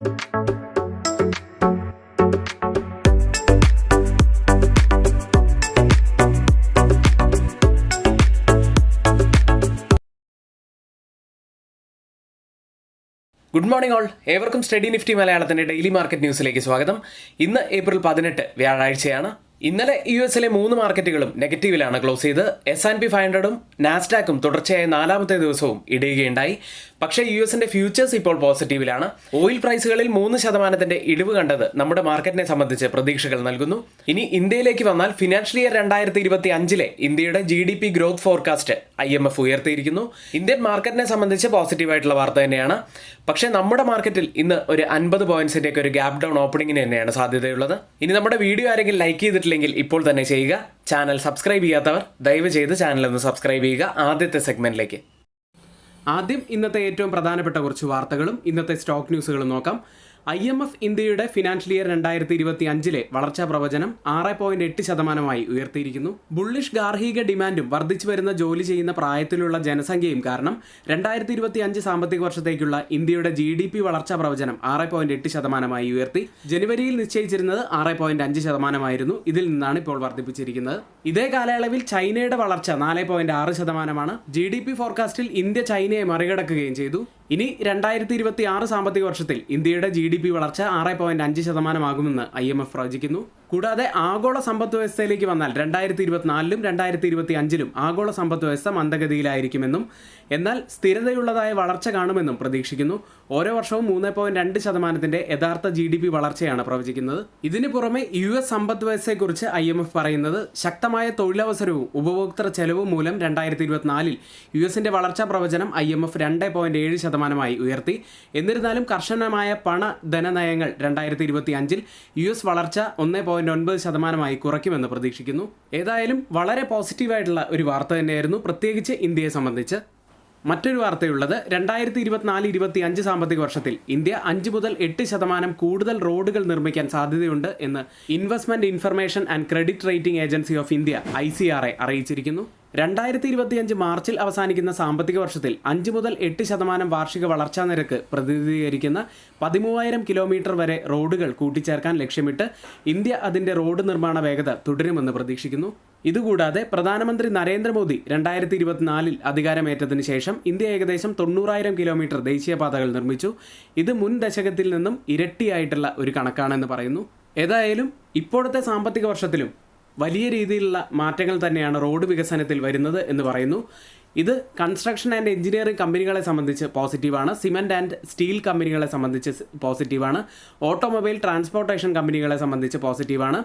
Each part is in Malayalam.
ഗുഡ് മോർണിംഗ് ഓൾ, ഏവർക്കും സ്റ്റഡി നിഫ്റ്റി മലയാളത്തിൻ്റെ ഡെയിലി മാർക്കറ്റ് ന്യൂസിലേക്ക് സ്വാഗതം. ഇന്ന് ഏപ്രിൽ 18 വ്യാഴാഴ്ചയാണ്. ഇന്നലെ US-ലെ 3 മാർക്കറ്റുകളും നെഗറ്റീവിലാണ് ക്ലോസ് ചെയ്ത്. S&P 500-ഉം നാസ്ഡാക്കും തുടർച്ചയായ 4ാമത്തെ ദിവസവും ഇടിയുകയുണ്ടായി. പക്ഷേ US-ന്റെ ഫ്യൂച്ചേഴ്സ് ഇപ്പോൾ പോസിറ്റീവിലാണ്. ഓയിൽ പ്രൈസുകളിൽ 3% ഇടിവ് കണ്ടത് നമ്മുടെ മാർക്കറ്റിനെ സംബന്ധിച്ച് പ്രതീക്ഷകൾ നൽകുന്നു. ഇനി ഇന്ത്യയിലേക്ക് വന്നാൽ ഫിനാൻഷ്യൽ ഇയർ 2025-ലെ ഇന്ത്യയുടെ GDP ഗ്രോത്ത് ഫോർകാസ്റ്റ് IMF ഉയർത്തിയിരിക്കുന്നു. ഇന്ത്യൻ മാർക്കറ്റിനെ സംബന്ധിച്ച് പോസിറ്റീവായിട്ടുള്ള വാർത്ത തന്നെയാണ്. പക്ഷേ നമ്മുടെ മാർക്കറ്റിൽ ഇന്ന് ഒരു 50 പോയിന്റ്സിന്റെ ഒരു ഗ്യാപ് ഡൗൺ ഓപ്പണിംഗിന് തന്നെയാണ് സാധ്യതയുള്ളത്. ഇനി നമ്മുടെ വീഡിയോ ആരെങ്കിലും ലൈക്ക് ചെയ്തിട്ടില്ലെങ്കിൽ ഇപ്പോൾ തന്നെ ചെയ്യുക. ചാനൽ സബ്സ്ക്രൈബ് ചെയ്യാത്തവർ ദയവ് ചെയ്ത് ചാനൽ ഒന്ന് സബ്സ്ക്രൈബ് ചെയ്യുക. ആദ്യത്തെ സെഗ്മെന്റിലേക്ക് ആദ്യം ഇന്നത്തെ ഏറ്റവും പ്രധാനപ്പെട്ട കുറച്ച് വാർത്തകളും ഇന്നത്തെ സ്റ്റോക്ക് ന്യൂസുകളും നോക്കാം. IMF ഇന്ത്യയുടെ ഫിനാൻഷ്യൽ ഇയർ 2025-ലെ വളർച്ചാ പ്രവചനം 6.8% ഉയർത്തിയിരിക്കുന്നു. ബുള്ളിഷ് ഗാർഹിക ഡിമാൻഡും വർദ്ധിച്ചു വരുന്ന ജോലി ചെയ്യുന്ന പ്രായത്തിലുള്ള ജനസംഖ്യയും കാരണം 2025 സാമ്പത്തിക വർഷത്തേക്കുള്ള ഇന്ത്യയുടെ GDP വളർച്ചാ പ്രവചനം 6.8% ഉയർത്തി. ജനുവരിയിൽ നിശ്ചയിച്ചിരുന്നത് 6.5% ഇതിൽ നിന്നാണ് ഇപ്പോൾ വർദ്ധിപ്പിച്ചിരിക്കുന്നത്. ഇതേ കാലയളവിൽ ചൈനയുടെ വളർച്ച 4.6%. GDP ഫോർകാസ്റ്റിൽ ഇന്ത്യ ചൈനയെ മറികടക്കുകയും ചെയ്തു. ഇനി 2026 സാമ്പത്തിക വർഷത്തിൽ ഇന്ത്യയുടെ GDP വളർച്ച 6.5% ആകുമെന്ന് IMF പ്രവചിക്കുന്നു. കൂടാതെ ആഗോള സമ്പദ് വ്യവസ്ഥയിലേക്ക് വന്നാൽ 2024-ലും 2025-ലും ആഗോള സമ്പദ് വ്യവസ്ഥ മന്ദഗതിയിലായിരിക്കുമെന്നും എന്നാൽ സ്ഥിരതയുള്ളതായ വളർച്ച കാണുമെന്നും പ്രതീക്ഷിക്കുന്നു. ഓരോ വർഷവും 3.2% യഥാർത്ഥ GDP വളർച്ചയാണ് പ്രവചിക്കുന്നത്. ഇതിനു പുറമെ US സമ്പദ് വ്യവസ്ഥയെക്കുറിച്ച് IMF പറയുന്നത് ശക്തമായ തൊഴിലവസരവും ഉപഭോക്തൃ ചെലവും മൂലം 2024-ൽ US-ന്റെ വളർച്ചാ പ്രവചനം IMF 2.7% ഉയർത്തി. എന്നിരുന്നാലും കർശനമായ ധനനയങ്ങൾ 2025-ൽ US വളർച്ച 1.9% കുറയ്ക്കുമെന്ന് പ്രതീക്ഷിക്കുന്നു. ഏതായാലും വളരെ പോസിറ്റീവായിട്ടുള്ള ഒരു വാർത്ത തന്നെയായിരുന്നു, പ്രത്യേകിച്ച് ഇന്ത്യയെ സംബന്ധിച്ച്. മറ്റൊരു വാർത്തയുള്ളത് 2024-25 സാമ്പത്തിക വർഷത്തിൽ ഇന്ത്യ 5 മുതൽ 8% കൂടുതൽ റോഡുകൾ നിർമ്മിക്കാൻ സാധ്യതയുണ്ട് എന്ന് investment information and credit rating agency of India ICRA അറിയിച്ചിരിക്കുന്നു. 2025 മാർച്ചിൽ അവസാനിക്കുന്ന സാമ്പത്തിക വർഷത്തിൽ 5 മുതൽ 8% വാർഷിക വളർച്ചാ നിരക്ക് പ്രതിനിധീകരിക്കുന്ന 13,000 കിലോമീറ്റർ വരെ റോഡുകൾ കൂട്ടിച്ചേർക്കാൻ ലക്ഷ്യമിട്ട് ഇന്ത്യ അതിന്റെ റോഡ് നിർമ്മാണ വേഗത തുടരുമെന്ന് പ്രതീക്ഷിക്കുന്നു. ഇതുകൂടാതെ പ്രധാനമന്ത്രി നരേന്ദ്രമോദി 2024-ൽ അധികാരമേറ്റതിനു ശേഷം ഇന്ത്യ ഏകദേശം 90,000 കിലോമീറ്റർ ദേശീയപാതകൾ നിർമ്മിച്ചു. ഇത് മുൻ ദശകത്തിൽ നിന്നും ഇരട്ടിയായിട്ടുള്ള ഒരു കണക്കാണെന്ന് പറയുന്നു. ഏതായാലും ഇപ്പോഴത്തെ സാമ്പത്തിക വർഷത്തിലും വലിയ രീതിയിലുള്ള മാറ്റങ്ങൾ തന്നെയാണ് റോഡ് വികസനത്തിൽ വരുന്നത് എന്ന് പറയുന്നു. ഇത് കൺസ്ട്രക്ഷൻ ആൻഡ് എഞ്ചിനീയറിംഗ് കമ്പനികളെ സംബന്ധിച്ച് പോസിറ്റീവാണ്. സിമെൻറ്റ് ആൻഡ് സ്റ്റീൽ കമ്പനികളെ സംബന്ധിച്ച് പോസിറ്റീവാണ്. ഓട്ടോമൊബൈൽ ട്രാൻസ്പോർട്ടേഷൻ കമ്പനികളെ സംബന്ധിച്ച് പോസിറ്റീവാണ്.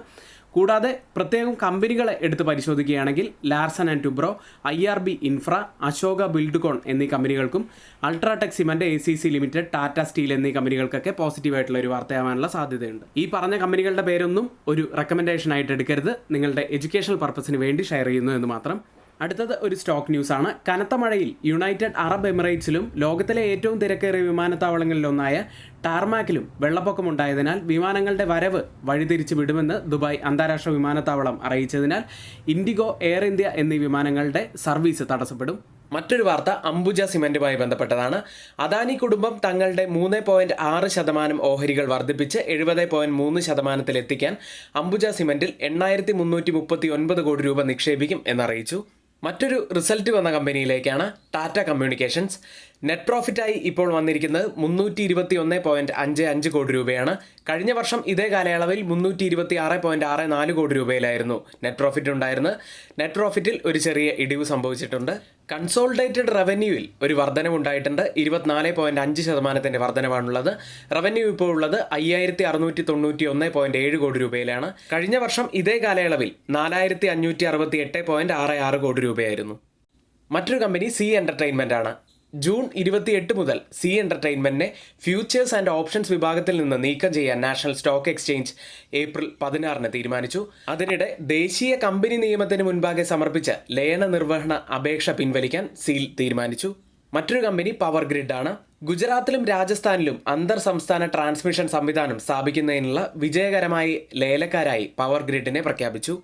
കൂടാതെ പ്രത്യേകം കമ്പനികളെ എടുത്ത് പരിശോധിക്കുകയാണെങ്കിൽ Larsen and Toubro, IRB infra, Ashoka Buildcon എന്നീ കമ്പനികൾക്കും UltraTech cement, ACC limited, Tata steel എന്നീ കമ്പനികൾക്കൊക്കെ പോസിറ്റീവായിട്ടുള്ള ഒരു വാർത്തയാവാനുള്ള സാധ്യതയുണ്ട്. ഈ പറഞ്ഞ കമ്പനികളുടെ പേരൊന്നും ഒരു റെക്കമെൻഡേഷൻ ആയിട്ട് എടുക്കരുത്, നിങ്ങളുടെ എഡ്യൂക്കേഷണൽ പർപ്പസിന് വേണ്ടി ഷെയർ ചെയ്യുന്നു എന്ന് മാത്രം. അടുത്തത് ഒരു സ്റ്റോക്ക് ന്യൂസാണ്. കനത്ത മഴയിൽ യുണൈറ്റഡ് അറബ് എമിറേറ്റ്സിലും ലോകത്തിലെ ഏറ്റവും തിരക്കേറിയ വിമാനത്താവളങ്ങളിലൊന്നായ ടാർമാക്കിലും വെള്ളപ്പൊക്കമുണ്ടായതിനാൽ വിമാനങ്ങളുടെ വരവ് വഴിതിരിച്ചു വിടുമെന്ന് ദുബായ് അന്താരാഷ്ട്ര വിമാനത്താവളം അറിയിച്ചതിനാൽ ഇൻഡിഗോ, എയർ ഇന്ത്യ എന്നീ വിമാനങ്ങളുടെ സർവീസ് തടസ്സപ്പെടും. മറ്റൊരു വാർത്ത അംബുജ സിമന്റുമായി ബന്ധപ്പെട്ടതാണ്. അദാനി കുടുംബം തങ്ങളുടെ 3.6% ഓഹരികൾ വർദ്ധിപ്പിച്ച് 70.3% എത്തിക്കാൻ അംബുജ സിമന്റിൽ 8,339 കോടി രൂപ നിക്ഷേപിക്കും എന്നറിയിച്ചു. മറ്റൊരു റിസൾട്ട് വന്ന കമ്പനിയിലേക്കാണ് ടാറ്റ കമ്മ്യൂണിക്കേഷൻസ്. നെറ്റ് പ്രോഫിറ്റായി ഇപ്പോൾ വന്നിരിക്കുന്നത് 321.55 കോടി രൂപയാണ്. കഴിഞ്ഞ വർഷം ഇതേ കാലയളവിൽ 326.64 കോടി രൂപയിലായിരുന്നു നെറ്റ് പ്രോഫിറ്റ് ഉണ്ടായിരുന്നത്. നെറ്റ് പ്രോഫിറ്റിൽ ഒരു ചെറിയ ഇടിവ് സംഭവിച്ചിട്ടുണ്ട്. കൺസോളിഡേറ്റഡ് റവന്യൂവിൽ ഒരു വർധനവുണ്ടായിട്ടുണ്ട്. 24.5% വർധനവാണുള്ളത്. റവന്യൂ ഇപ്പോൾ ഉള്ളത് 5,691.7 കോടി രൂപയിലാണ്. കഴിഞ്ഞ വർഷം ഇതേ കാലയളവിൽ 4,568.66 കോടി രൂപയായിരുന്നു. മറ്റൊരു കമ്പനി സി എന്റർടൈൻമെന്റ് ആണ്. ജൂൺ 28 മുതൽ സി എന്റർടൈൻമെന്റിനെ ഫ്യൂച്ചേഴ്സ് ആൻഡ് ഓപ്ഷൻസ് വിഭാഗത്തിൽ നിന്ന് നീക്കം ചെയ്യാൻ നാഷണൽ സ്റ്റോക്ക് എക്സ്ചേഞ്ച് ഏപ്രിൽ 16 തീരുമാനിച്ചു. അതിനിടെ ദേശീയ കമ്പനി നിയമത്തിന് മുൻപാകെ സമർപ്പിച്ച ലയന നിർവഹണ അപേക്ഷ പിൻവലിക്കാൻ സീൽ തീരുമാനിച്ചു. മറ്റൊരു കമ്പനി പവർ ഗ്രിഡ് ആണ്. ഗുജറാത്തിലും രാജസ്ഥാനിലും അന്തർ സംസ്ഥാന ട്രാൻസ്മിഷൻ സംവിധാനം സ്ഥാപിക്കുന്നതിനുള്ള വിജയകരമായി ലേലക്കാരായി പവർ ഗ്രിഡിനെ പ്രഖ്യാപിച്ചു.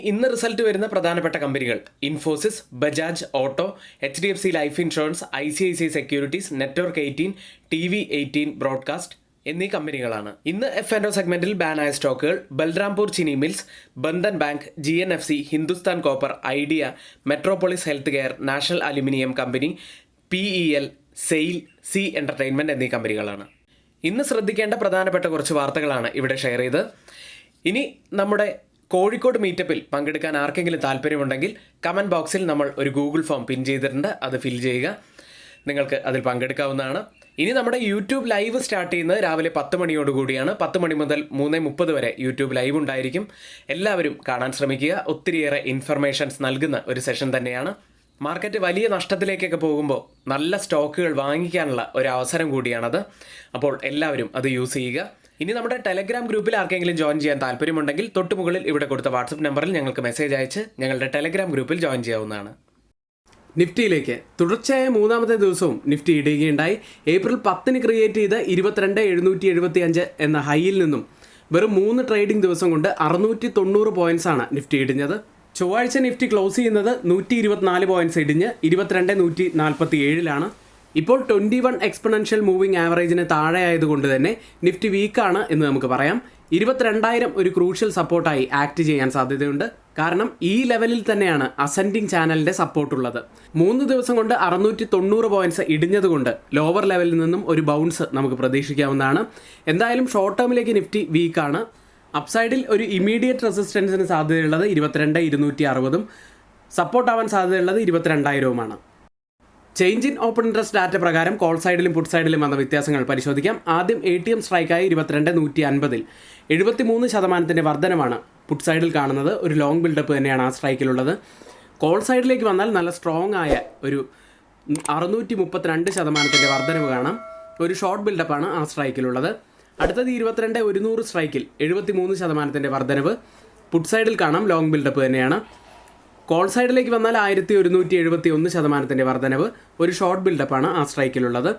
ഇന്ന് റിസൾട്ട് വരുന്ന പ്രധാനപ്പെട്ട കമ്പനികൾ Infosys, Bajaj auto, HDFC life insurance, ICICI securities, network 18, TV18 broadcast, എന്നീ കമ്പനികളാണ്. ഇന്ന് F&O സെഗ്മെന്റിൽ ബാനായ സ്റ്റോക്കുകൾ Balrampur Chini mills, Bandhan bank, GNFC, Hindustan copper, Idea, Metropolis health care, national aluminium company, PEL, SAIL, Zee entertainment എന്നീ കമ്പനികളാണ്. ഇന്ന് ശ്രദ്ധിക്കേണ്ട പ്രധാനപ്പെട്ട കുറച്ച് വാർത്തകളാണ് ഇവിടെ ഷെയർ ചെയ്ത്. ഇനി നമ്മുടെ കോഴിക്കോട് മീറ്റപ്പിൽ പങ്കെടുക്കാൻ ആർക്കെങ്കിലും താല്പര്യമുണ്ടെങ്കിൽ കമൻറ്റ് ബോക്സിൽ നമ്മൾ ഒരു ഗൂഗിൾ ഫോം പിൻ ചെയ്തിട്ടുണ്ട്, അത് ഫിൽ ചെയ്യുക. നിങ്ങൾക്ക് അതിൽ പങ്കെടുക്കാവുന്നതാണ്. ഇനി നമ്മുടെ യൂട്യൂബ് ലൈവ് സ്റ്റാർട്ട് ചെയ്യുന്നത് രാവിലെ 10 മണിയോടുകൂടിയാണ്. 10 മണി മുതൽ 3:30 വരെ യൂട്യൂബ് ലൈവ് ഉണ്ടായിരിക്കും. എല്ലാവരും കാണാൻ ശ്രമിക്കുക. ഒത്തിരിയേറെ ഇൻഫർമേഷൻസ് നൽകുന്ന ഒരു സെഷൻ തന്നെയാണ്. മാർക്കറ്റ് വലിയ നഷ്ടത്തിലേക്കൊക്കെ പോകുമ്പോൾ നല്ല സ്റ്റോക്കുകൾ വാങ്ങിക്കാനുള്ള ഒരു അവസരം കൂടിയാണത്. അപ്പോൾ എല്ലാവരും അത് യൂസ് ചെയ്യുക. ഇനി നമ്മുടെ ടെലഗ്രാം ഗ്രൂപ്പിൽ ആർക്കെങ്കിലും ജോയിൻ ചെയ്യാൻ താല്പര്യമുണ്ടെങ്കിൽ തൊട്ടുമുകളിൽ ഇവിടെ കൊടുത്ത വാട്സപ്പ് നമ്പറിൽ ഞങ്ങൾക്ക് മെസ്സേജ് അയച്ച് ഞങ്ങളുടെ ടെലഗ്രാം ഗ്രൂപ്പിൽ ജോയിൻ ചെയ്യാവുന്നതാണ്. നിഫ്റ്റിയിലേക്ക് തുടർച്ചയായ മൂന്നാമത്തെ ദിവസവും നിഫ്റ്റി ഇടുകയുണ്ടായി. ഏപ്രിൽ 10 ക്രിയേറ്റ് ചെയ്ത 22,775 എന്ന ഹൈയിൽ നിന്നും വെറും 3 ട്രേഡിംഗ് ദിവസം കൊണ്ട് 690 പോയിന്റ്സാണ് നിഫ്റ്റി ഇടിഞ്ഞത്. ചൊവ്വാഴ്ച നിഫ്റ്റി ക്ലോസ് ചെയ്യുന്നത് 124 പോയിന്റ്സ് ഇടിഞ്ഞ് 22,147 ഇപ്പോൾ 21 എക്സ്പൊണൻഷ്യൽ മൂവിംഗ് ആവറേജിന് താഴെ ആയതുകൊണ്ട് തന്നെ നിഫ്റ്റി വീക്കാണ് എന്ന് നമുക്ക് പറയാം. 22,000 ഒരു ക്രൂഷ്യൽ സപ്പോർട്ടായി ആക്ട് ചെയ്യാൻ സാധ്യതയുണ്ട്. കാരണം ഈ ലെവലിൽ തന്നെയാണ് അസെൻഡിങ് ചാനലിൻ്റെ സപ്പോർട്ടുള്ളത്. 3 ദിവസം കൊണ്ട് 690 പോയിന്റ്സ് ഇടിഞ്ഞതുകൊണ്ട് ലോവർ ലെവലിൽ നിന്നും ഒരു ബൗൺസ് നമുക്ക് പ്രതീക്ഷിക്കാവുന്നതാണ്. എന്തായാലും ഷോർട്ട് ടേമിലേക്ക് നിഫ്റ്റി വീക്കാണ്. അപ്സൈഡിൽ ഒരു ഇമീഡിയറ്റ് റെസിസ്റ്റൻസിന് സാധ്യതയുള്ളത് 22,260 സപ്പോർട്ട് ആവാൻ സാധ്യതയുള്ളത് 22,000 change in open interest data പ്രകാരം കോൾ സൈഡിലും പുട്ട് സൈഡിലും വന്ന വ്യത്യാസങ്ങൾ പരിശോധിക്കാം. ആദ്യം ATM സ്ട്രൈക്കായി 22,150 73% വർധനമാണ് പുട്ട് സൈഡിൽ കാണുന്നത്. ഒരു ലോങ് ബിൽഡപ്പ് തന്നെയാണ് ആ സ്ട്രൈക്കിലുള്ളത്. കോൾ സൈഡിലേക്ക് വന്നാൽ നല്ല സ്ട്രോങ് ആയ ഒരു 632% വർധനവ് കാണാം. ഒരു ഷോർട്ട് ബിൽഡപ്പാണ് ആ സ്ട്രൈക്കിലുള്ളത്. അടുത്തത് 22,100 സ്ട്രൈക്കിൽ 73% വർധനവ് പുട്ട് സൈഡിൽ കാണാം. ലോങ് ബിൽഡപ്പ് തന്നെയാണ്. കോൾ സൈഡിലേക്ക് വന്നാൽ 1,171% വർധനവ് ഒരു ഷോർട്ട് ബിൽഡപ്പാണ് ആ സ്ട്രൈക്കിലുള്ളത്.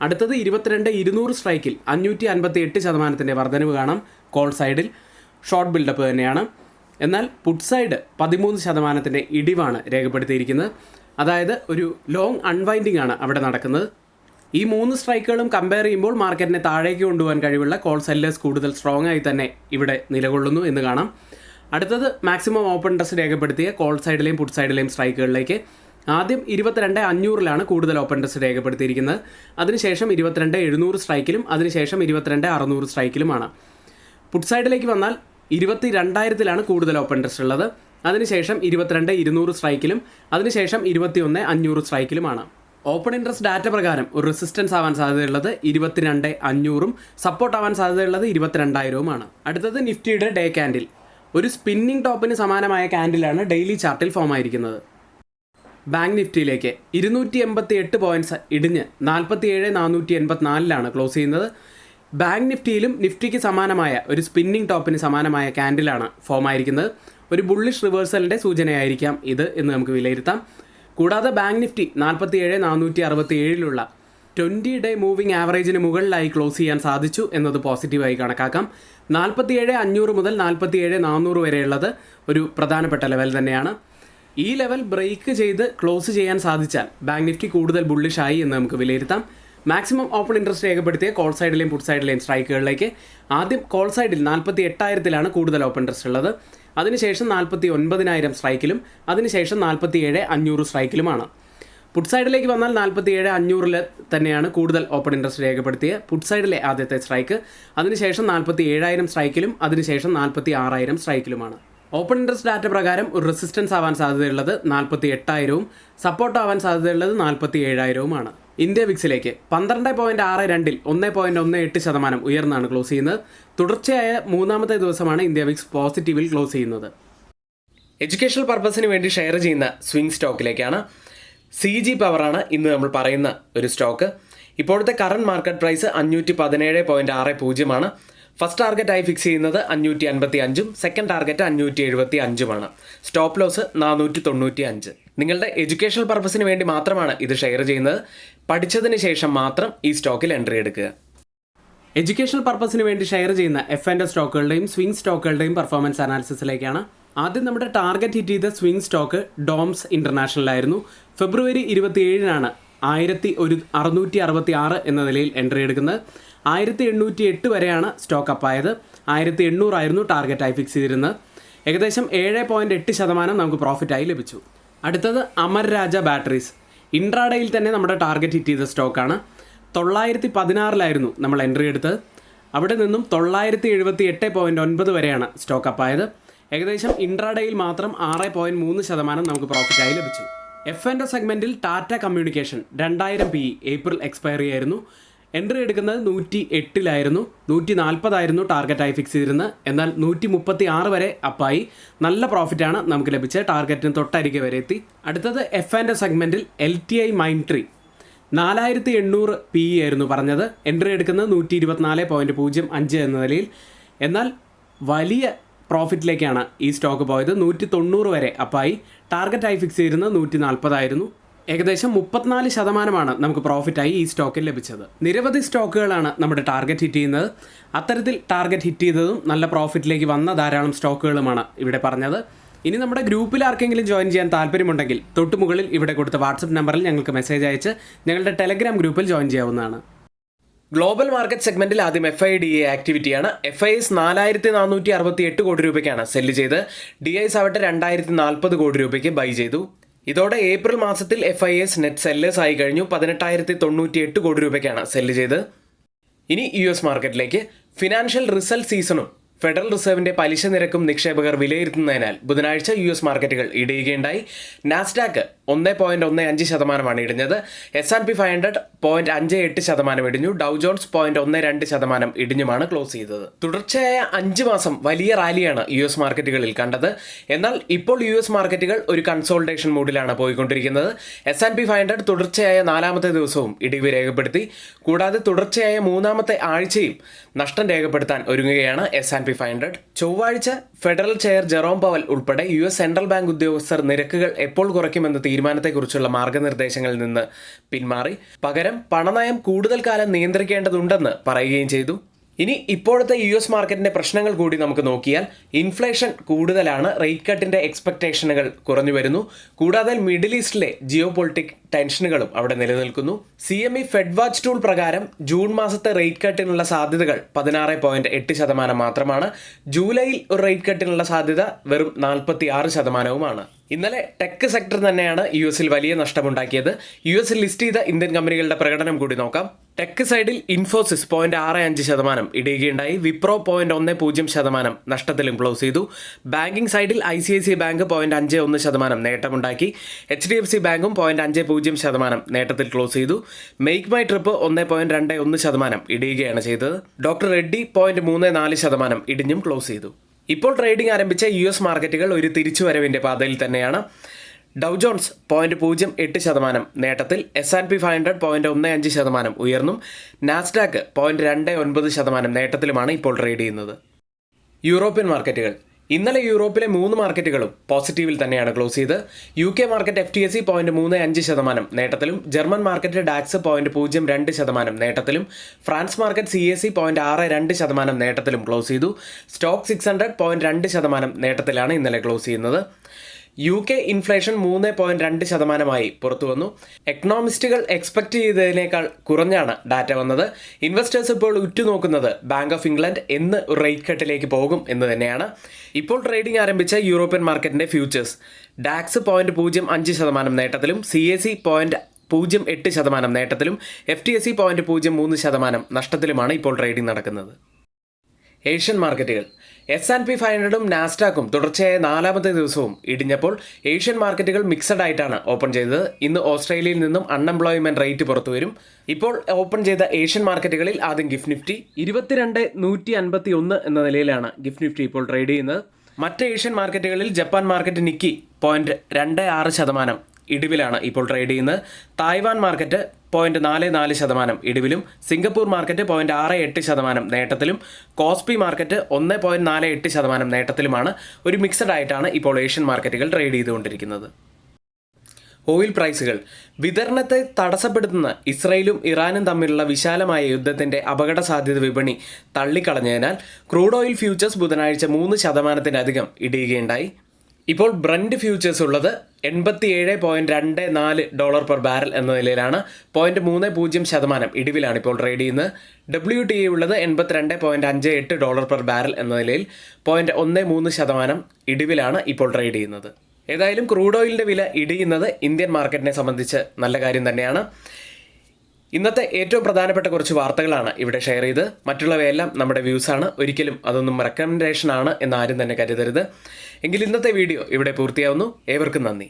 അടുത്തത് 22,200 സ്ട്രൈക്കിൽ 558% വർധനവ് കാണാം. കോൾ സൈഡിൽ ഷോർട്ട് ബിൽഡപ്പ് തന്നെയാണ്. എന്നാൽ പുട്ട് സൈഡ് 13% ഇടിവാണ് രേഖപ്പെടുത്തിയിരിക്കുന്നത്. അതായത് ഒരു ലോങ് അൺവൈൻഡിങ് ആണ് അവിടെ നടക്കുന്നത്. ഈ 3 സ്ട്രൈക്കുകളും കമ്പയർ ചെയ്യുമ്പോൾ മാർക്കറ്റിനെ താഴേക്ക് കൊണ്ടുപോകാൻ കഴിവുള്ള കോൾ സെല്ലേഴ്സ് കൂടുതൽ സ്ട്രോങ് ആയി തന്നെ ഇവിടെ നിലകൊള്ളുന്നു എന്ന് കാണാം. അടുത്തത് മാക്സിമം ഓപ്പൺ ഇൻട്രസ്റ്റ് രേഖപ്പെടുത്തിയ കോൾ സൈഡിലെയും പുട്ട് സൈഡിലെയും സ്ട്രൈക്കുകളിലേക്ക്. ആദ്യം 22,500 കൂടുതൽ ഓപ്പൺ ഇൻട്രസ്റ്റ് രേഖപ്പെടുത്തിയിരിക്കുന്നത്. അതിനുശേഷം 22,700 സ്ട്രൈക്കിലും അതിനുശേഷം 22,600 സ്ട്രൈക്കിലുമാണ്. പുട്ട് സൈഡിലേക്ക് വന്നാൽ 22,000 കൂടുതൽ ഓപ്പൺ ഇൻട്രസ്റ്റ് ഉള്ളത്. അതിനുശേഷം 22,200 സ്ട്രൈക്കിലും അതിനുശേഷം 21,500 സ്ട്രൈക്കിലുമാണ്. ഓപ്പൺ ഇൻട്രസ്റ്റ് ഡാറ്റ പ്രകാരം ഒരു റെസിസ്റ്റൻസ് ആവാൻ സാധ്യതയുള്ളത് 22,500 സപ്പോർട്ട് ആവാൻ സാധ്യതയുള്ളത് 22,000 അടുത്തത് നിഫ്റ്റിയുടെ ഡേ ക്യാൻഡിൽ. ഒരു സ്പിന്നിംഗ് ടോപ്പിന് സമാനമായ ക്യാൻഡിലാണ് ഡെയിലി ചാർട്ടിൽ ഫോം ആയിരിക്കുന്നത്. ബാങ്ക് നിഫ്റ്റിയിലേക്ക് 288 പോയിന്റ്സ് ഇടിഞ്ഞ് 47,484 ക്ലോസ് ചെയ്യുന്നത്. ബാങ്ക് നിഫ്റ്റിയിലും നിഫ്റ്റിക്ക് സമാനമായ ഒരു സ്പിന്നിംഗ് ടോപ്പിന് സമാനമായ ക്യാൻഡിലാണ് ഫോം ആയിരിക്കുന്നത്. ഒരു ബുള്ളിഷ് റിവേഴ്സലിൻ്റെ സൂചനയായിരിക്കാം ഇത് എന്ന് നമുക്ക് വിലയിരുത്താം. കൂടാതെ ബാങ്ക് നിഫ്റ്റി 47,467 20-ഡേ മൂവിംഗ് ആവറേജിന് മുകളിലായി ക്ലോസ് ചെയ്യാൻ സാധിച്ചു എന്നത് പോസിറ്റീവായി കണക്കാക്കാം. 47,500 മുതൽ 47,400 വരെയുള്ളത് ഒരു പ്രധാനപ്പെട്ട ലെവൽ തന്നെയാണ്. ഈ ലെവൽ ബ്രേക്ക് ചെയ്ത് ക്ലോസ് ചെയ്യാൻ സാധിച്ചാൽ ബാങ്ക് നിഫ്റ്റി കൂടുതൽ ബുള്ളിഷായി എന്ന് നമുക്ക് വിലയിരുത്താം. മാക്സിമം ഓപ്പൺ ഇൻട്രസ്റ്റ് രേഖപ്പെടുത്തിയ കോൾ സൈഡിലെയും പുട്ട് സൈഡിലെയും സ്ട്രൈക്കുകളിലേക്ക്. ആദ്യം കോൾ സൈഡിൽ 48,000 കൂടുതൽ ഓപ്പൺ ഇൻട്രസ്റ്റ് ഉള്ളത്. അതിനുശേഷം 49,000 സ്ട്രൈക്കിലും അതിനുശേഷം 47,500 സ്ട്രൈക്കിലുമാണ്. പുട്ട് സൈഡിലേക്ക് വന്നാൽ 47,500 തന്നെയാണ് കൂടുതൽ ഓപ്പൺ ഇൻട്രസ്റ്റ് രേഖപ്പെടുത്തിയ പുട്ട് സൈഡിലെ ആദ്യത്തെ സ്ട്രൈക്ക്. അതിനുശേഷം 47,000 സ്ട്രൈക്കിലും അതിനുശേഷം 46,000 സ്ട്രൈക്കിലുമാണ്. ഓപ്പൺ ഇൻട്രസ്റ്റ് ഡാറ്റ പ്രകാരം ഒരു റെസിസ്റ്റൻസ് ആവാൻ സാധ്യതയുള്ളത് 48,000 സപ്പോർട്ട് ആവാൻ സാധ്യതയുള്ളത് 47,000 ഇന്ത്യ വിക്സിലേക്ക് 12.62 1.18% ഉയർന്നാണ് ക്ലോസ് ചെയ്യുന്നത്. തുടർച്ചയായ മൂന്നാമത്തെ ദിവസമാണ് ഇന്ത്യ വിക്സ് പോസിറ്റീവിൽ ക്ലോസ് ചെയ്യുന്നത്. എഡ്യൂക്കേഷണൽ പർപ്പസിന് വേണ്ടി ഷെയർ ചെയ്യുന്ന സ്വിംഗ് സ്റ്റോക്കിലേക്കാണ്. CG പവറാണ് ഇന്ന് നമ്മൾ പറയുന്ന ഒരു സ്റ്റോക്ക്. ഇപ്പോഴത്തെ കറണ്ട് മാർക്കറ്റ് പ്രൈസ് 517.60 ഫസ്റ്റ് ടാർഗറ്റായി ഫിക്സ് ചെയ്യുന്നത് 555 സെക്കൻഡ് ടാർഗറ്റ് 575 സ്റ്റോപ്പ് ലോസ് 495. നിങ്ങളുടെ എഡ്യൂക്കേഷണൽ പർപ്പസിന് വേണ്ടി മാത്രമാണ് ഇത് ഷെയർ ചെയ്യുന്നത്. പഠിച്ചതിന് ശേഷം മാത്രം ഈ സ്റ്റോക്കിൽ എൻട്രി എടുക്കുക. എഡ്യൂക്കേഷണൽ പർപ്പസിന് വേണ്ടി ഷെയർ ചെയ്യുന്ന F&O സ്റ്റോക്കുകളുടെയും സ്വിംഗ് സ്റ്റോക്കുകളുടെയും പെർഫോമൻസ് അനാലിസിസിലേക്കാണ്. ആദ്യം നമ്മുടെ ടാർഗറ്റ് ഹിറ്റ് ചെയ്ത സ്വിംഗ് സ്റ്റോക്ക് ഡോംസ് ഇൻ്റർനാഷണൽ ആയിരുന്നു. ഫെബ്രുവരി 27 1,666 എന്ന നിലയിൽ എൻട്രി എടുക്കുന്നത്. 1808 വരെയാണ് സ്റ്റോക്ക് അപ്പായത്. 1800 ടാർഗറ്റായി ഫിക്സ് ചെയ്തിരുന്നത്. ഏകദേശം 7.8% നമുക്ക് പ്രോഫിറ്റായി ലഭിച്ചു. അടുത്തത് അമർ രാജ ബാറ്ററീസ്. ഇൻട്രാഡേയിൽ തന്നെ നമ്മുടെ ടാർഗറ്റ് ഹിറ്റ് ചെയ്ത സ്റ്റോക്കാണ്. 916 നമ്മൾ എൻട്രി എടുത്തത്. അവിടെ നിന്നും 978.9 വരെയാണ് സ്റ്റോക്ക് അപ്പായത്. ഏകദേശം ഇൻട്രാഡേയിൽ മാത്രം 6.3% നമുക്ക് പ്രോഫിറ്റായി ലഭിച്ചു. F&O സെഗ്മെൻറ്റിൽ Tata communication 2000 PE April expiry ആയിരുന്നു. എൻട്രി എടുക്കുന്നത് 108 140 ടാർഗറ്റായി ഫിക്സ് ചെയ്തിരുന്നത്. എന്നാൽ 136 വരെ അപ്പായി. നല്ല പ്രോഫിറ്റാണ് നമുക്ക് ലഭിച്ചത്. ടാർഗറ്റിന് തൊട്ടരികെ വരെ എത്തി. അടുത്തത് F&O സെഗ്മെൻറ്റിൽ LTI മൈൻട്രി 4800 PE ആയിരുന്നു പറഞ്ഞത്. എൻട്രി എടുക്കുന്നത് 124.05 എന്ന നിലയിൽ. എന്നാൽ വലിയ പ്രോഫിറ്റിലേക്കാണ് ഈ സ്റ്റോക്ക് പോയത്. 190 വരെ അപ്പായി. ടാർഗറ്റായി ഫിക്സ് ചെയ്തിരുന്നത് 140 ഏകദേശം 34% നമുക്ക് പ്രോഫിറ്റായി ഈ സ്റ്റോക്കിൽ ലഭിച്ചത്. നിരവധി സ്റ്റോക്കുകളാണ് നമ്മുടെ ടാർഗറ്റ് ഹിറ്റ് ചെയ്യുന്നത്. അത്തരത്തിൽ ടാർഗറ്റ് ഹിറ്റ് ചെയ്തതും നല്ല പ്രോഫിറ്റിലേക്ക് വന്ന ധാരാളം സ്റ്റോക്കുകളുമാണ് ഇവിടെ പറഞ്ഞത്. ഇനി നമ്മുടെ ഗ്രൂപ്പിൽ ആർക്കെങ്കിലും ജോയിൻ ചെയ്യാൻ താല്പര്യമുണ്ടെങ്കിൽ തൊട്ടുമുകളിൽ ഇവിടെ കൊടുത്ത വാട്സപ്പ് നമ്പറിൽ ഞങ്ങൾക്ക് മെസ്സേജ് അയച്ച് ഞങ്ങളുടെ ടെലഗ്രാം ഗ്രൂപ്പിൽ ജോയിൻ ചെയ്യാവുന്നതാണ്. ഗ്ലോബൽ മാർക്കറ്റ് സെഗ്മെന്റിൽ ആദ്യം FIDA ആക്ടിവിറ്റിയാണ്. FIS 4468 കോടി രൂപയ്ക്കാണ് സെല്ല് ചെയ്ത്. DIs ആവട്ടെ 2040 കോടി രൂപയ്ക്ക് ബൈ ചെയ്തു. ഇതോടെ ഏപ്രിൽ മാസത്തിൽ FIS നെറ്റ് സെല്ലേഴ്സ് ആയി കഴിഞ്ഞു. 18,098 കോടി രൂപയ്ക്കാണ് സെല്ല് ചെയ്ത്. ഇനി US മാർക്കറ്റിലേക്ക്. ഫിനാൻഷ്യൽ റിസൾട്ട് സീസണും ഫെഡറൽ റിസർവിന്റെ പലിശ നിരക്കും നിക്ഷേപകർ വിലയിരുത്തുന്നതിനാൽ ബുധനാഴ്ച US മാർക്കറ്റുകൾ ഇടിയുകയുണ്ടായി. നാസ്ഡാക്ക് 1.15% ഇടിഞ്ഞത്. S&P 500 0.58% ഇടിഞ്ഞു. ഡൗ ജോൺസ് 0.12% ഇടിഞ്ഞുമാണ് ക്ലോസ് ചെയ്തത്. തുടർച്ചയായ 5 മാസം വലിയ റാലിയാണ് US മാർക്കറ്റുകളിൽ കണ്ടത്. എന്നാൽ ഇപ്പോൾ US മാർക്കറ്റുകൾ ഒരു കൺസോൾട്ടേഷൻ മൂഡിലാണ് പോയിക്കൊണ്ടിരിക്കുന്നത്. S&P 500 തുടർച്ചയായ 4ാമത്തെ ദിവസവും ഇടിവ് രേഖപ്പെടുത്തി. കൂടാതെ തുടർച്ചയായ 3ാമത്തെ ആഴ്ചയും നഷ്ടം രേഖപ്പെടുത്താൻ ഒരുങ്ങുകയാണ് S&P 500. ചൊവ്വാഴ്ച ഫെഡറൽ ചെയർ ജെറോം പവൽ ഉൾപ്പെടെ US സെൻട്രൽ ബാങ്ക് ഉദ്യോഗസ്ഥർ നിരക്കുകൾ എപ്പോൾ കുറയ്ക്കുമെന്ന തീരുമാനത്തെക്കുറിച്ചുള്ള മാർഗനിർദ്ദേശങ്ങളിൽ നിന്ന് പിന്മാറി. പകരം പണനയം കൂടുതൽ കാലം നിയന്ത്രിക്കേണ്ടതുണ്ടെന്ന് പറയുകയും ചെയ്തു. ഇനി ഇപ്പോഴത്തെ US മാർക്കറ്റിന്റെ പ്രശ്നങ്ങൾ കൂടി നമുക്ക് നോക്കിയാൽ ഇൻഫ്ലേഷൻ കൂടുതലാണ്. റേറ്റ് കട്ടിന്റെ എക്സ്പെക്ടേഷനുകൾ കുറഞ്ഞു വരുന്നു. കൂടാതെ മിഡിൽ ഈസ്റ്റിലെ ജിയോ പൊളിറ്റിക് ടെൻഷനുകളും അവിടെ നിലനിൽക്കുന്നു. CME ഫെഡ് വാച്ച് ടൂൾ പ്രകാരം ജൂൺ മാസത്തെ റേറ്റ് കട്ടിനുള്ള സാധ്യതകൾ 16.8% മാത്രമാണ്. ജൂലൈയിൽ ഒരു റേറ്റ് കട്ടിനുള്ള സാധ്യത വെറും 46%. ഇന്നലെ ടെക് സെക്ടർ തന്നെയാണ് US വലിയ നഷ്ടമുണ്ടാക്കിയത്. US ലിസ്റ്റ് ചെയ്ത ഇന്ത്യൻ കമ്പനികളുടെ പ്രകടനം കൂടി നോക്കാം. ടെക് സൈഡിൽ ഇൻഫോസിസ് 0.65% ഇടിയുകയുണ്ടായി. വിപ്രോ 0.10% നഷ്ടത്തിലും ക്ലോസ് ചെയ്തു. ബാങ്കിംഗ് സൈഡിൽ ICICI ബാങ്ക് 0.51% നേട്ടമുണ്ടാക്കി. HDFC ബാങ്കും 0.50% നേട്ടത്തിൽ ക്ലോസ് ചെയ്തു. മേക്ക് മൈ ട്രിപ്പ് 1.21% ഇടിയുകയാണ് ചെയ്തത്. ഡോക്ടർ റെഡ്ഡി 0.34% ഇടിഞ്ഞും ക്ലോസ് ചെയ്തു. ഇപ്പോൾ ട്രേഡിംഗ് ആരംഭിച്ച US മാർക്കറ്റുകൾ ഒരു തിരിച്ചുവരവിൻ്റെ പാതയിൽ തന്നെയാണ്. ഡൗ ജോൺസ് 0.08% നേട്ടത്തിൽ. S&P 500 0.15% ഉയർന്നും. നാസ്ഡാക്ക് 0.29% നേട്ടത്തിലുമാണ് ഇപ്പോൾ ട്രേഡ് ചെയ്യുന്നത്. യൂറോപ്യൻ മാർക്കറ്റുകൾ. ഇന്നലെ യൂറോപ്പിലെ 3 മാർക്കറ്റുകളും പോസിറ്റീവിൽ തന്നെയാണ് ക്ലോസ് ചെയ്ത്. UK മാർക്കറ്റ് FTSE 0.35% നേട്ടത്തിലും. ജർമ്മൻ മാർക്കറ്റ് ഡാക്സ് 0.02% നേട്ടത്തിലും. ഫ്രാൻസ് മാർക്കറ്റ് CAC 0.62% നേട്ടത്തിലും ക്ലോസ് ചെയ്തു. സ്റ്റോക്ക് 600 0.2% നേട്ടത്തിലാണ് ഇന്നലെ ക്ലോസ് ചെയ്യുന്നത്. UK ഇൻഫ്ലേഷൻ 3.2% പുറത്തു വന്നു. എക്കണോമിസ്റ്റുകൾ എക്സ്പെക്ട് ചെയ്തതിനേക്കാൾ കുറഞ്ഞാണ് ഡാറ്റ വന്നത്. ഇൻവെസ്റ്റേഴ്സ് ഇപ്പോൾ ഉറ്റുനോക്കുന്നത് ബാങ്ക് ഓഫ് ഇംഗ്ലണ്ട് എന്ന് റേറ്റ് കട്ടിലേക്ക് പോകും എന്ന് തന്നെയാണ്. ഇപ്പോൾ ട്രേഡിംഗ് ആരംഭിച്ച യൂറോപ്യൻ മാർക്കറ്റിന്റെ ഫ്യൂച്ചേഴ്സ് ഡാക്സ് 0.05% നേട്ടത്തിലും. CAC 0.08% നേട്ടത്തിലും. FTSE 0.03% നഷ്ടത്തിലുമാണ് ഇപ്പോൾ ട്രേഡിംഗ് നടക്കുന്നത്. ഏഷ്യൻ മാർക്കറ്റുകൾ. S&P 500 നാസ്ഡാക്കും തുടർച്ചയായ 4ാമത്തെ ദിവസവും ഇടിഞ്ഞപ്പോൾ ഏഷ്യൻ മാർക്കറ്റുകൾ മിക്സഡ് ആയിട്ടാണ് ഓപ്പൺ ചെയ്തത്. ഇന്ന് ഓസ്ട്രേലിയയിൽ നിന്നും അൺഎംപ്ലോയ്മെന്റ് റേറ്റ് പുറത്തു വരും. ഇപ്പോൾ ഓപ്പൺ ചെയ്ത ഏഷ്യൻ മാർക്കറ്റുകളിൽ ആദ്യം ഗിഫ്റ്റ് നിഫ്റ്റി 22,151 എന്ന നിലയിലാണ് ഗിഫ്റ്റ് നിഫ്റ്റി ഇപ്പോൾ ട്രേഡ് ചെയ്യുന്നത്. മറ്റ് ഏഷ്യൻ മാർക്കറ്റുകളിൽ ജപ്പാൻ മാർക്കറ്റ് നിക്കി 0.26% ഇടിവിലാണ് ഇപ്പോൾ ട്രേഡ് ചെയ്യുന്നത്. തായ്വാൻ മാർക്കറ്റ് 0.44% ഇടിവിലും. സിംഗപ്പൂർ മാർക്കറ്റ് 0.68% നേട്ടത്തിലും. കോസ്പി മാർക്കറ്റ് 1.48% നേട്ടത്തിലുമാണ്. ഒരു മിക്സഡ് ആയിട്ടാണ് ഇപ്പോൾ ഏഷ്യൻ മാർക്കറ്റുകൾ ട്രേഡ് ചെയ്തുകൊണ്ടിരിക്കുന്നത്. ഓയിൽ പ്രൈസുകൾ. വിതരണത്തെ തടസ്സപ്പെടുത്തുന്ന ഇസ്രയേലും ഇറാനും തമ്മിലുള്ള വിശാലമായ യുദ്ധത്തിന്റെ അപകട സാധ്യത വിപണി തള്ളിക്കളഞ്ഞതിനാൽ ക്രൂഡ് ഓയിൽ ഫ്യൂച്ചേഴ്സ് ബുധനാഴ്ച 3%-ലധികം ഇടിയുകയുണ്ടായി. ഇപ്പോൾ ബ്രന്റ് ഫ്യൂച്ചേഴ്സ് ഉള്ളത് $87.24 പെർ ബാരൽ എന്ന നിലയിലാണ്. 0.30% ഇടിവിലാണ് ഇപ്പോൾ ട്രേഡ് ചെയ്യുന്നത്. WTI ഉള്ളത് $82.58 പെർ ബാരൽ എന്ന നിലയിൽ 0.13% ഇടിവിലാണ് ഇപ്പോൾ ട്രേഡ് ചെയ്യുന്നത്. ഏതായാലും ക്രൂഡ് ഓയിലിൻ്റെ വില ഇടിയുന്നത് ഇന്ത്യൻ മാർക്കറ്റിനെ സംബന്ധിച്ച് നല്ല കാര്യം തന്നെയാണ്. ഇന്നത്തെ ഏറ്റവും പ്രധാനപ്പെട്ട കുറച്ച് വാർത്തകളാണ് ഇവിടെ ഷെയർ ചെയ്ത്. മറ്റുള്ളവയെല്ലാം നമ്മുടെ വ്യൂസാണ്, ഒരിക്കലും അതൊന്നും റെക്കമെൻഡേഷൻ ആണ് എന്ന് ആരും തന്നെ കരുതരുത്. എങ്കിൽ ഇന്നത്തെ വീഡിയോ ഇവിടെ പൂർത്തിയാവുന്നു. ഏവർക്കും നന്ദി.